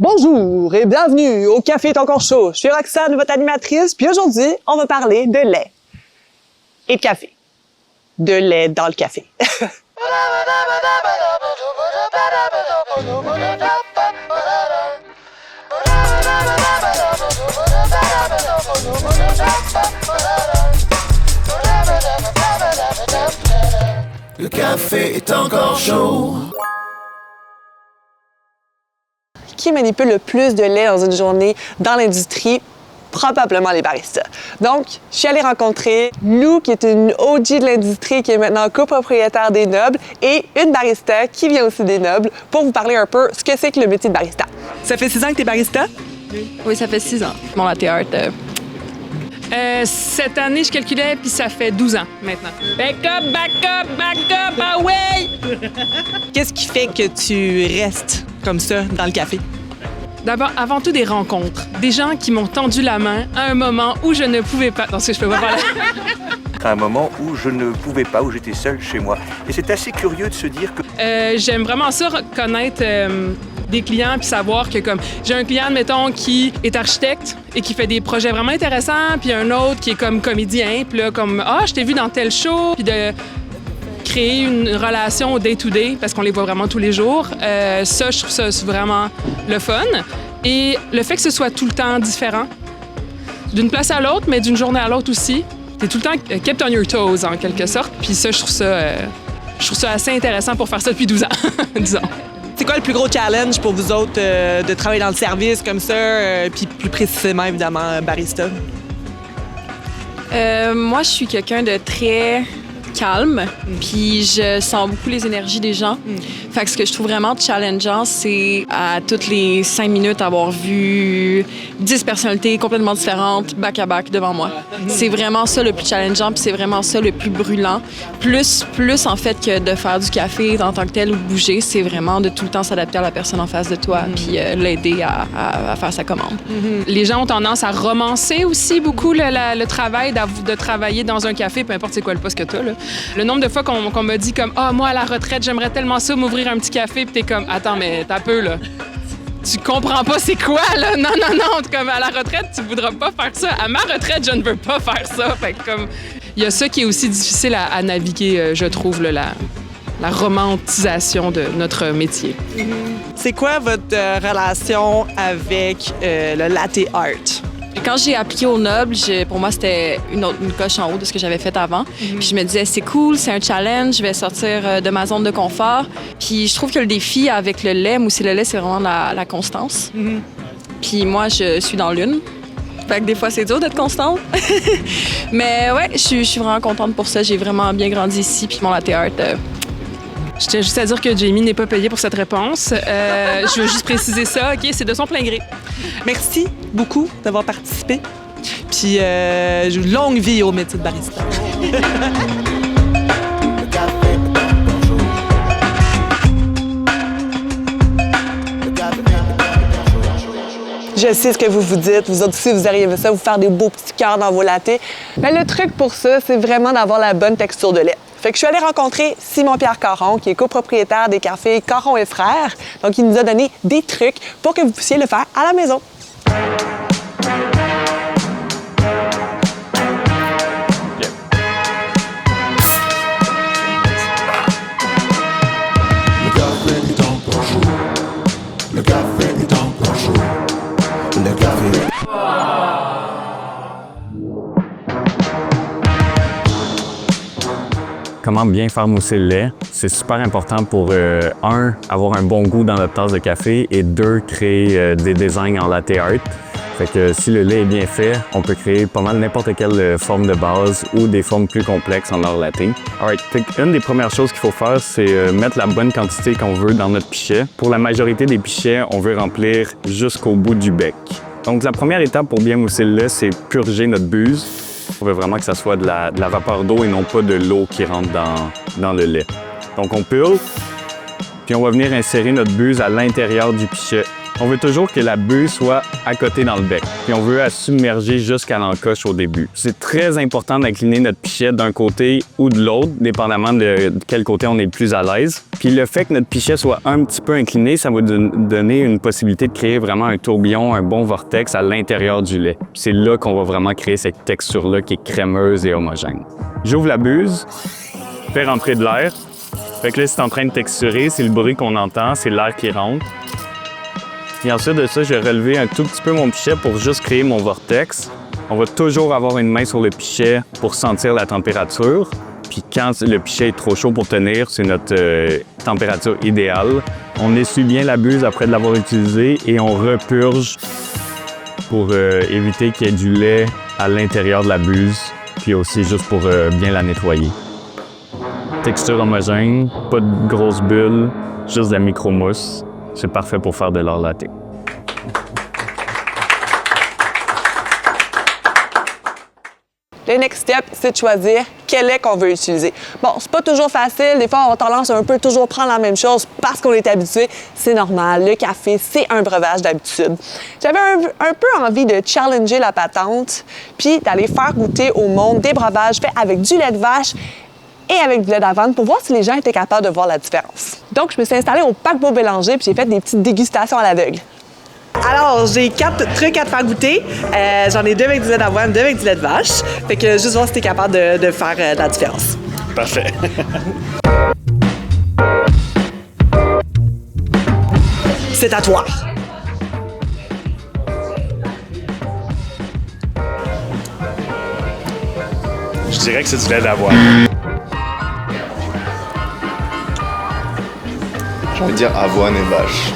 Bonjour et bienvenue au Café est encore chaud. Je suis Roxane, votre animatrice, puis aujourd'hui, on va parler de lait et de café. De lait dans le café. Le café est encore chaud. Qui manipule le plus de lait dans une journée dans l'industrie? Probablement les baristas. Donc, je suis allée rencontrer Lou, qui est une OG de l'industrie, qui est maintenant copropriétaire des Nobles, et une barista qui vient aussi des Nobles, pour vous parler un peu ce que c'est que le métier de barista. Ça fait 6 ans que tu es barista? Oui, ça fait 6 ans. Mon latte art. Cette année, je calculais, puis ça fait 12 ans maintenant. Back up, ah ouais! Qu'est-ce qui fait que tu restes comme ça dans le café? D'abord, avant tout, des rencontres. Des gens qui m'ont tendu la main à un moment où je ne pouvais pas... Non, je peux pas parler. À un moment où je ne pouvais pas, où j'étais seule chez moi. Et c'est assez curieux de se dire que... J'aime vraiment ça, connaître des clients puis savoir que comme j'ai un client, admettons, qui est architecte et qui fait des projets vraiment intéressants, puis un autre qui est comme comédien, puis là, comme « Ah, je t'ai vu dans tel show », puis de créer une relation au day-to-day, parce qu'on les voit vraiment tous les jours. Ça, je trouve ça vraiment le fun. Et le fait que ce soit tout le temps différent, d'une place à l'autre, mais d'une journée à l'autre aussi. T'es tout le temps kept on your toes, en quelque sorte. Puis ça, je trouve ça assez intéressant pour faire ça depuis 12 ans, disons. C'est quoi le plus gros challenge pour vous autres de travailler dans le service comme ça, puis plus précisément, évidemment, barista? Moi, je suis quelqu'un de très calme, puis je sens beaucoup les énergies des gens. Fait que ce que je trouve vraiment challengeant, c'est à toutes les 5 minutes avoir vu 10 personnalités complètement différentes back-à-back devant moi. C'est vraiment ça le plus challengeant, puis c'est vraiment ça le plus brûlant. Plus en fait que de faire du café en tant que tel ou de bouger, c'est vraiment de tout le temps s'adapter à la personne en face de toi, puis l'aider à faire sa commande. Les gens ont tendance à romancer aussi beaucoup le travail de travailler dans un café, peu importe c'est quoi le poste que tu as, là. Le nombre de fois qu'on m'a dit comme « Ah, moi, à la retraite, j'aimerais tellement ça, m'ouvrir un petit café. » Puis t'es comme « Attends, mais t'as peu, là. Tu comprends pas c'est quoi, là? Non. Comme à la retraite, tu voudras pas faire ça. À ma retraite, je ne veux pas faire ça. » Fait que comme... Il y a ça qui est aussi difficile à naviguer, je trouve, là, la romantisation de notre métier. C'est quoi votre relation avec le latte art? Quand j'ai appliqué au Noble, pour moi, c'était une coche en haut de ce que j'avais fait avant. Puis je me disais, c'est cool, c'est un challenge, je vais sortir de ma zone de confort. Puis je trouve que le défi avec le lait, mousser le lait, c'est vraiment la constance. Puis moi, je suis dans l'une. Fait que des fois, c'est dur d'être constante. Mais ouais, je suis vraiment contente pour ça. J'ai vraiment bien grandi ici, puis mon latte art... Je tiens juste à dire que Jamie n'est pas payée pour cette réponse. Je veux juste préciser ça. OK, c'est de son plein gré. Merci beaucoup d'avoir participé. Puis longue vie au métier de barista. Je sais ce que vous vous dites. Vous autres aussi, vous arrivez ça, vous faire des beaux petits cœurs dans vos lattés. Mais le truc pour ça, c'est vraiment d'avoir la bonne texture de lait. Fait que je suis allée rencontrer Simon-Pierre Caron, qui est copropriétaire des cafés Caron et Frères. Donc, il nous a donné des trucs pour que vous puissiez le faire à la maison. Le café est encore chaud. Le café est encore chaud. Le café. Comment bien faire mousser le lait? C'est super important pour, un, avoir un bon goût dans notre tasse de café et deux, créer des designs en latte art. Fait que si le lait est bien fait, on peut créer pas mal n'importe quelle forme de base ou des formes plus complexes en art latte. Alright, une des premières choses qu'il faut faire, c'est mettre la bonne quantité qu'on veut dans notre pichet. Pour la majorité des pichets, on veut remplir jusqu'au bout du bec. Donc la première étape pour bien mousser le lait, c'est purger notre buse. On veut vraiment que ça soit de la vapeur d'eau et non pas de l'eau qui rentre dans le lait. Donc on purge, puis on va venir insérer notre buse à l'intérieur du pichet. On veut toujours que la buse soit à côté dans le bec, puis on veut la submerger jusqu'à l'encoche au début. C'est très important d'incliner notre pichet d'un côté ou de l'autre, dépendamment de quel côté on est le plus à l'aise. Puis le fait que notre pichet soit un petit peu incliné, ça va donner une possibilité de créer vraiment un tourbillon, un bon vortex à l'intérieur du lait. C'est là qu'on va vraiment créer cette texture-là qui est crémeuse et homogène. J'ouvre la buse, fais rentrer de l'air. Fait que là, c'est en train de texturer, c'est le bruit qu'on entend, c'est l'air qui rentre. Et ensuite de ça, je vais relever un tout petit peu mon pichet pour juste créer mon vortex. On va toujours avoir une main sur le pichet pour sentir la température. Puis quand le pichet est trop chaud pour tenir, c'est notre température idéale. On essuie bien la buse après de l'avoir utilisée et on repurge pour éviter qu'il y ait du lait à l'intérieur de la buse, puis aussi juste pour bien la nettoyer. Texture homogène, pas de grosses bulles, juste de la micro-mousse. C'est parfait pour faire de l'art latte. Le next step, c'est de choisir quel lait qu'on veut utiliser. Bon, c'est pas toujours facile. Des fois, on a tendance à un peu toujours prendre la même chose parce qu'on est habitué. C'est normal. Le café, c'est un breuvage d'habitude. J'avais un peu envie de challenger la patente puis d'aller faire goûter au monde des breuvages faits avec du lait de vache et avec du lait d'avoine pour voir si les gens étaient capables de voir la différence. Donc, je me suis installée au Paquebot Bélanger puis j'ai fait des petites dégustations à l'aveugle. Alors, j'ai 4 trucs à te faire goûter. J'en ai 2 avec du lait d'avoine, 2 avec du lait de vache. Fait que juste voir si t'es capable de faire la différence. Parfait. C'est à toi. Je dirais que c'est du lait d'avoine. Je vais dire avoine et vache.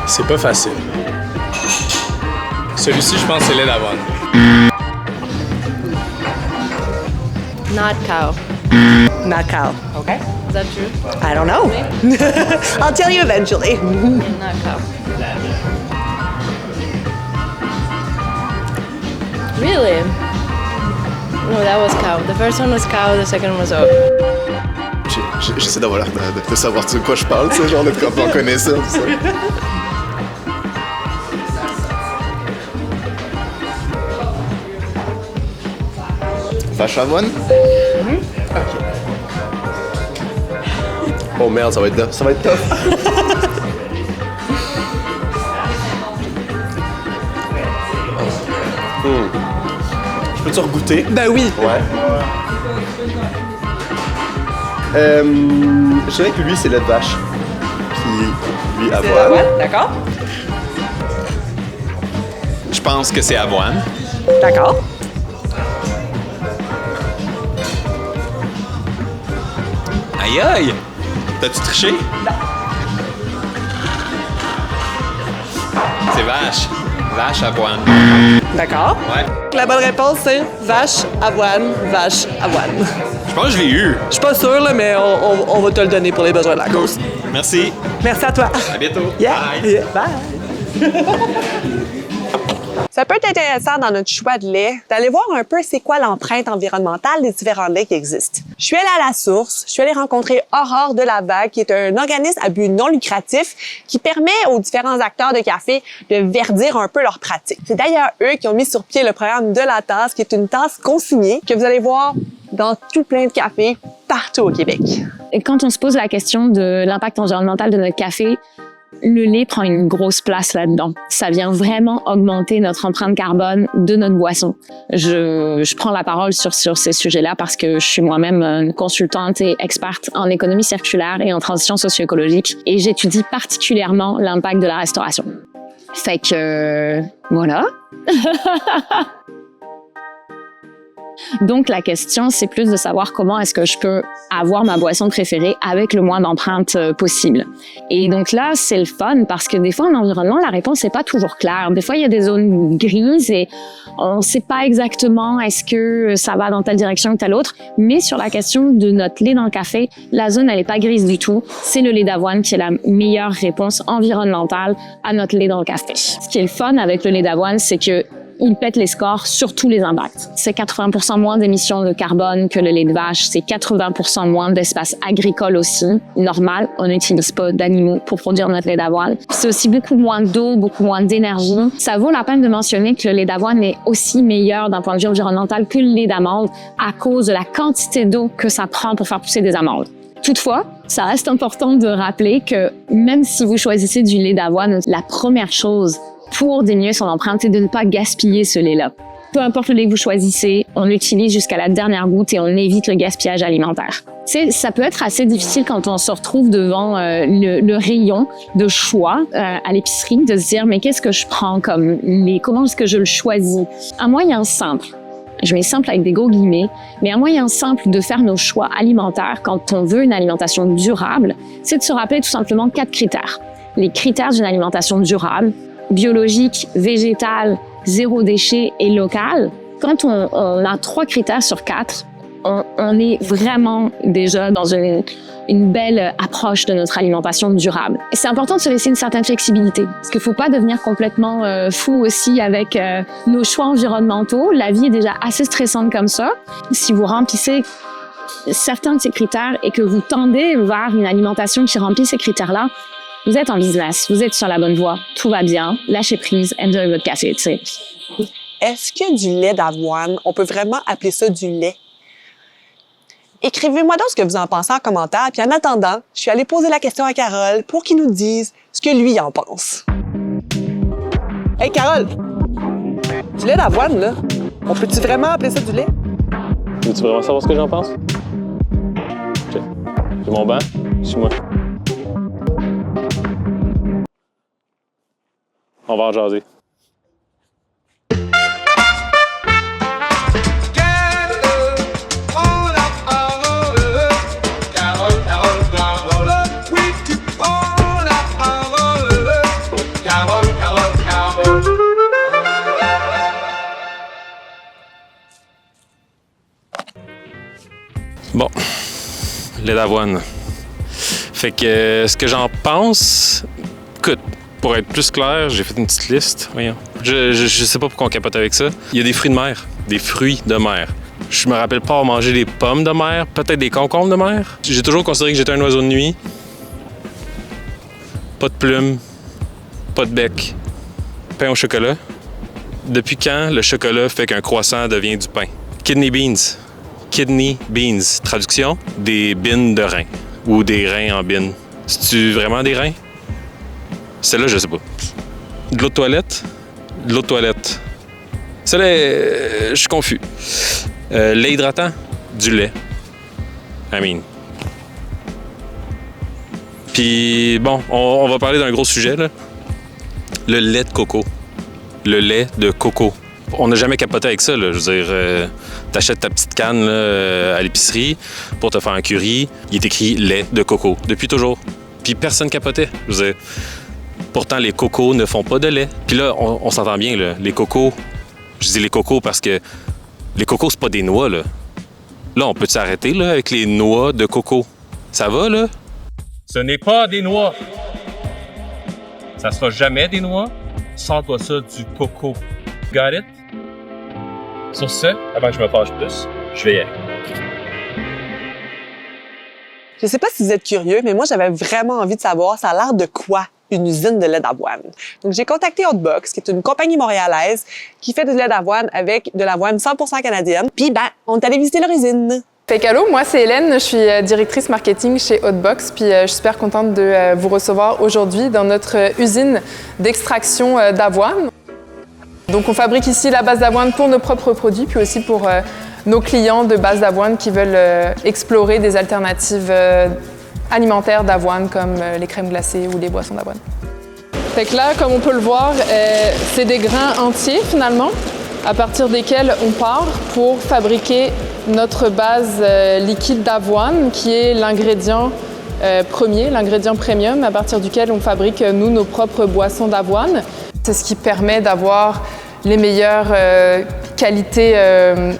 C'est pas facile. Celui-ci, je pense que c'est lait d'avoine. Not cow. Not cow. Okay. Is that true? I don't know. I'll tell you eventually. Not cow. Really? No, that was cow. The first one was cow, the second was oat. J'essaie d'avoir l'air de savoir de quoi je parle, tu sais, genre d'être comme on connaît ça, tout ça. Vache avoine? Ok. Oh merde, ça va être tough. Je peux-tu regoûter? Ben oui. Ouais. Je dirais que lui, c'est lait de vache. Puis lui, avoine. Ouais, d'accord. Je pense que c'est avoine. D'accord. Aïe aïe! T'as-tu triché? Non. C'est vache. Vache avoine. D'accord. Ouais. La bonne réponse, c'est vache, avoine, vache, avoine. Je pense que je l'ai eu. Je suis pas sûre, là, mais on va te le donner pour les besoins de la cause. Merci. Merci à toi. À bientôt. Yeah. Bye. Yeah. Bye. Ça peut être intéressant dans notre choix de lait d'aller voir un peu c'est quoi l'empreinte environnementale des différents laits qui existent. Je suis allée à la source, je suis allée rencontrer Aurore de la Vague, qui est un organisme à but non lucratif qui permet aux différents acteurs de café de verdir un peu leurs pratiques. C'est d'ailleurs eux qui ont mis sur pied le programme de la tasse, qui est une tasse consignée que vous allez voir dans tout plein de cafés partout au Québec. Et quand on se pose la question de l'impact environnemental de notre café, le lait prend une grosse place là-dedans. Ça vient vraiment augmenter notre empreinte carbone de notre boisson. Je prends la parole sur ces sujets-là parce que je suis moi-même une consultante et experte en économie circulaire et en transition socio-écologique et j'étudie particulièrement l'impact de la restauration. Fait que voilà. Donc, la question, c'est plus de savoir comment est-ce que je peux avoir ma boisson préférée avec le moins d'empreinte possible. Et donc là, c'est le fun parce que des fois, en environnement, la réponse n'est pas toujours claire. Des fois, il y a des zones grises et on ne sait pas exactement est-ce que ça va dans telle direction ou telle autre. Mais sur la question de notre lait dans le café, la zone, elle n'est pas grise du tout. C'est le lait d'avoine qui est la meilleure réponse environnementale à notre lait dans le café. Ce qui est le fun avec le lait d'avoine, c'est que il pète les scores sur tous les impacts. C'est 80% moins d'émissions de carbone que le lait de vache, c'est 80% moins d'espace agricole aussi. Normal, on n'utilise pas d'animaux pour produire notre lait d'avoine. C'est aussi beaucoup moins d'eau, beaucoup moins d'énergie. Ça vaut la peine de mentionner que le lait d'avoine est aussi meilleur d'un point de vue environnemental que le lait d'amande à cause de la quantité d'eau que ça prend pour faire pousser des amandes. Toutefois, ça reste important de rappeler que même si vous choisissez du lait d'avoine, la première chose pour diminuer son empreinte, c'est de ne pas gaspiller ce lait-là. Peu importe le lait que vous choisissez, on l'utilise jusqu'à la dernière goutte et on évite le gaspillage alimentaire. Ça peut être assez difficile quand on se retrouve devant le rayon de choix à l'épicerie, de se dire « mais qu'est-ce que je prends comme lait? Comment est-ce que je le choisis? » Un moyen simple, je mets simple avec des gros guillemets, mais un moyen simple de faire nos choix alimentaires quand on veut une alimentation durable, c'est de se rappeler tout simplement 4 critères. Les critères d'une alimentation durable, biologique, végétale, zéro déchet et local. Quand on a 3 critères sur 4, on est vraiment déjà dans une belle approche de notre alimentation durable. Et c'est important de se laisser une certaine flexibilité, parce qu'il ne faut pas devenir complètement fou aussi avec nos choix environnementaux. La vie est déjà assez stressante comme ça. Si vous remplissez certains de ces critères et que vous tendez vers une alimentation qui remplit ces critères-là, vous êtes en business, vous êtes sur la bonne voie, tout va bien, lâchez prise, enjoy votre café, tu sais. Est-ce que du lait d'avoine, on peut vraiment appeler ça du lait? Écrivez-moi donc ce que vous en pensez en commentaire, puis en attendant, je suis allée poser la question à Carole pour qu'il nous dise ce que lui en pense. Hey Carole! Du lait d'avoine, là, on peut-tu vraiment appeler ça du lait? Veux-tu vraiment savoir ce que j'en pense? OK. J'ai mon banc, suis-moi. On va en jaser. Bon, lait d'avoine. Fait que ce que j'en pense, écoute, pour être plus clair, j'ai fait une petite liste. Voyons. Je sais pas pourquoi on capote avec ça. Il y a des fruits de mer. Des fruits de mer. Je me rappelle pas avoir mangé des pommes de mer, peut-être des concombres de mer. J'ai toujours considéré que j'étais un oiseau de nuit. Pas de plumes, pas de bec, pain au chocolat. Depuis quand le chocolat fait qu'un croissant devient du pain? Kidney beans. Kidney beans. Traduction, des bines de reins. Ou des reins en bines. C'est-tu vraiment des reins? Celle-là, je sais pas. De l'eau de toilette? De l'eau de toilette. Celle-là, je suis confus. Lait hydratant? Du lait. I mean. Puis, bon, on va parler d'un gros sujet, là. Le lait de coco. Le lait de coco. On n'a jamais capoté avec ça, là. Je veux dire, t'achètes ta petite canne là, à l'épicerie pour te faire un curry. Il est écrit lait de coco. Depuis toujours. Puis personne capotait. Je veux dire, pourtant, les cocos ne font pas de lait. Puis là, on s'entend bien, là. Les cocos, je dis les cocos parce que les cocos, c'est pas des noix, là. Là, on peut s'arrêter, là, avec les noix de coco. Ça va, là? Ce n'est pas des noix. Ça sera jamais des noix. Sors-toi ça du coco. Got it? Sur ce, avant que je me fâche plus, je vais y aller. Je sais pas si vous êtes curieux, mais moi, j'avais vraiment envie de savoir, ça a l'air de quoi une usine de lait d'avoine? Donc, j'ai contacté Oatbox, qui est une compagnie montréalaise qui fait du lait d'avoine avec de l'avoine 100% canadienne. Puis, on est allé visiter leur usine. Fait qu'allô, moi c'est Hélène, je suis directrice marketing chez Oatbox, puis je suis super contente de vous recevoir aujourd'hui dans notre usine d'extraction d'avoine. Donc on fabrique ici la base d'avoine pour nos propres produits, puis aussi pour nos clients de base d'avoine qui veulent explorer des alternatives alimentaires d'avoine comme les crèmes glacées ou les boissons d'avoine. Fait que là, comme on peut le voir, c'est des grains entiers finalement, à partir desquels on part pour fabriquer notre base liquide d'avoine, qui est l'ingrédient premier, l'ingrédient premium, à partir duquel on fabrique, nous, nos propres boissons d'avoine. C'est ce qui permet d'avoir les meilleures qualités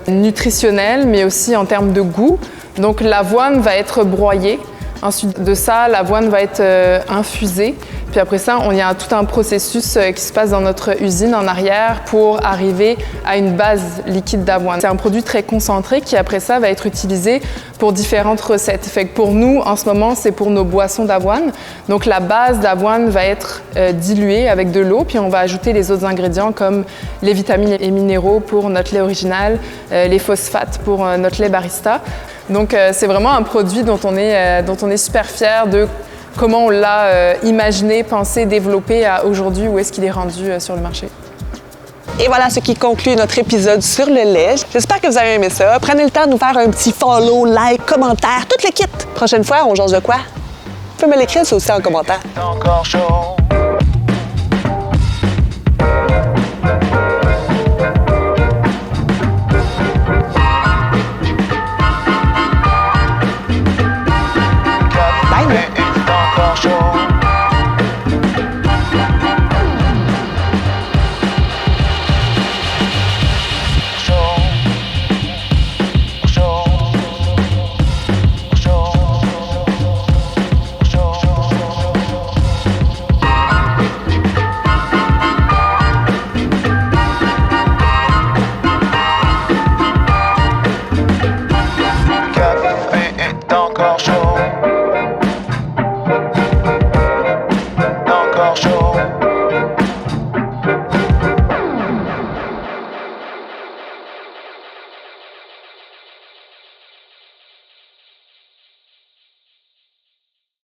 nutritionnelles, mais aussi en termes de goût. Donc l'avoine va être broyée. Ensuite de ça, l'avoine va être infusée. Puis après ça, il y a tout un processus qui se passe dans notre usine en arrière pour arriver à une base liquide d'avoine. C'est un produit très concentré qui, après ça, va être utilisé pour différentes recettes. Fait que pour nous, en ce moment, c'est pour nos boissons d'avoine. Donc la base d'avoine va être diluée avec de l'eau, puis on va ajouter les autres ingrédients comme les vitamines et minéraux pour notre lait original, les phosphates pour notre lait barista. Donc c'est vraiment un produit dont on est super fiers de comment on l'a imaginé, pensé, développé à aujourd'hui, où est-ce qu'il est rendu sur le marché. Et voilà ce qui conclut notre épisode sur le lait. J'espère que vous avez aimé ça. Prenez le temps de nous faire un petit follow, like, commentaire, tout le kit. Prochaine fois, on jase de quoi? Vous pouvez me l'écrire ça aussi en commentaire. Encore chaud.